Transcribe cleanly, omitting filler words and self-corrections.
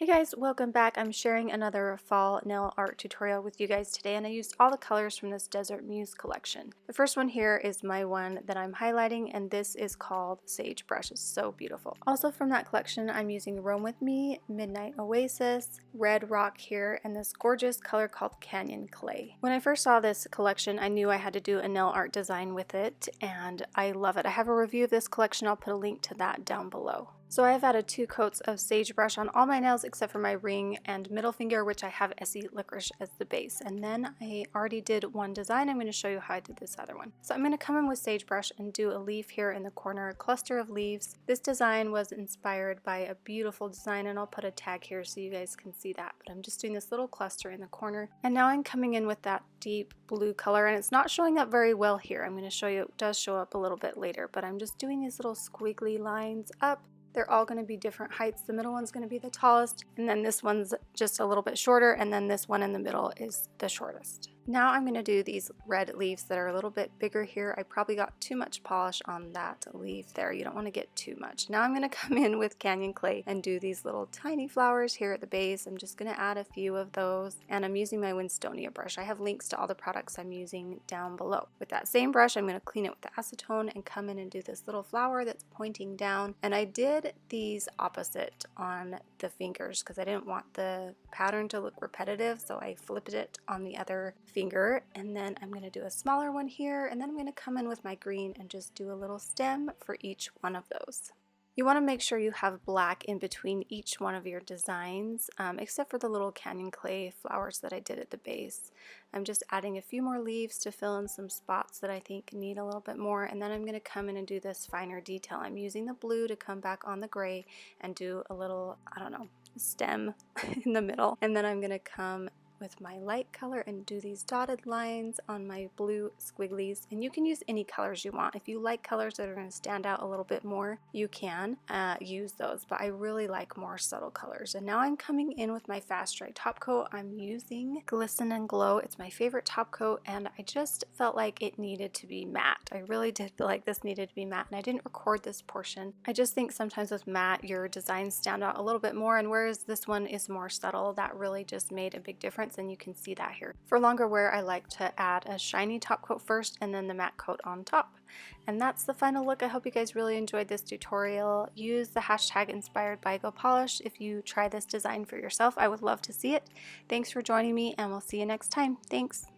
Hey guys, welcome back. I'm sharing another fall nail art tutorial with you guys today, and I used all the colors from this Desert Muse collection. The first one here is my one that I'm highlighting, and this is called Sagebrush. It's so beautiful. Also from that collection, I'm using Roam With Me, Midnight Oasis, Red Rock here, and this gorgeous color called Canyon Clay. When I first saw this collection, I knew I had to do a nail art design with it, and I love it. I have a review of this collection. I'll put a link to that down below. So I have added 2 coats of sagebrush on all my nails except for my ring and middle finger, which I have Essie Licorice as the base. And then I already did one design. I'm going to show you how I did this other one. So I'm going to come in with sagebrush and do a leaf here in the corner, a cluster of leaves. This design was inspired by a beautiful design, and I'll put a tag here so you guys can see that. But I'm just doing this little cluster in the corner. And now I'm coming in with that deep blue color, and it's not showing up very well here. I'm going to show you, it does show up a little bit later, but I'm just doing these little squiggly lines up. They're all going to be different heights. The middle one's going to be the tallest, and then this one's just a little bit shorter, and then this one in the middle is the shortest. Now I'm going to do these red leaves that are a little bit bigger here. I probably got too much polish on that leaf there. You don't want to get too much. Now I'm going to come in with Canyon Clay and do these little tiny flowers here at the base. I'm just going to add a few of those, and I'm using my Winstonia brush. I have links to all the products I'm using down below. With that same brush, I'm going to clean it with the acetone and come in and do this little flower that's pointing down. And I did these opposite on the fingers because I didn't want the pattern to look repetitive, so I flipped it on the other finger, and then I'm going to do a smaller one here, and then I'm going to come in with my green and just do a little stem for each one of those. You want to make sure you have black in between each one of your designs, except for the little Canyon Clay flowers that I did at the base. I'm just adding a few more leaves to fill in some spots that I think need a little bit more, and then I'm going to come in and do this finer detail. I'm using the blue to come back on the gray and do a little, I don't know, stem in the middle, and then I'm going to come with my light color and do these dotted lines on my blue squigglies. And you can use any colors you want. If you like colors that are going to stand out a little bit more, you can use those, but I really like more subtle colors. And now I'm coming in with my fast dry top coat. I'm using Glisten and Glow. It's my favorite top coat, and I just felt like it needed to be matte. I really did feel like this needed to be matte, and I didn't record this portion. I just think sometimes with matte your designs stand out a little bit more, and whereas this one is more subtle, that really just made a big difference, and you can see that here. For longer wear, I like to add a shiny top coat first and then the matte coat on top. And that's the final look. I hope you guys really enjoyed this tutorial. Use the hashtag inspired by Go Polish if you try this design for yourself. I would love to see it. Thanks for joining me, and we'll see you next time. Thanks.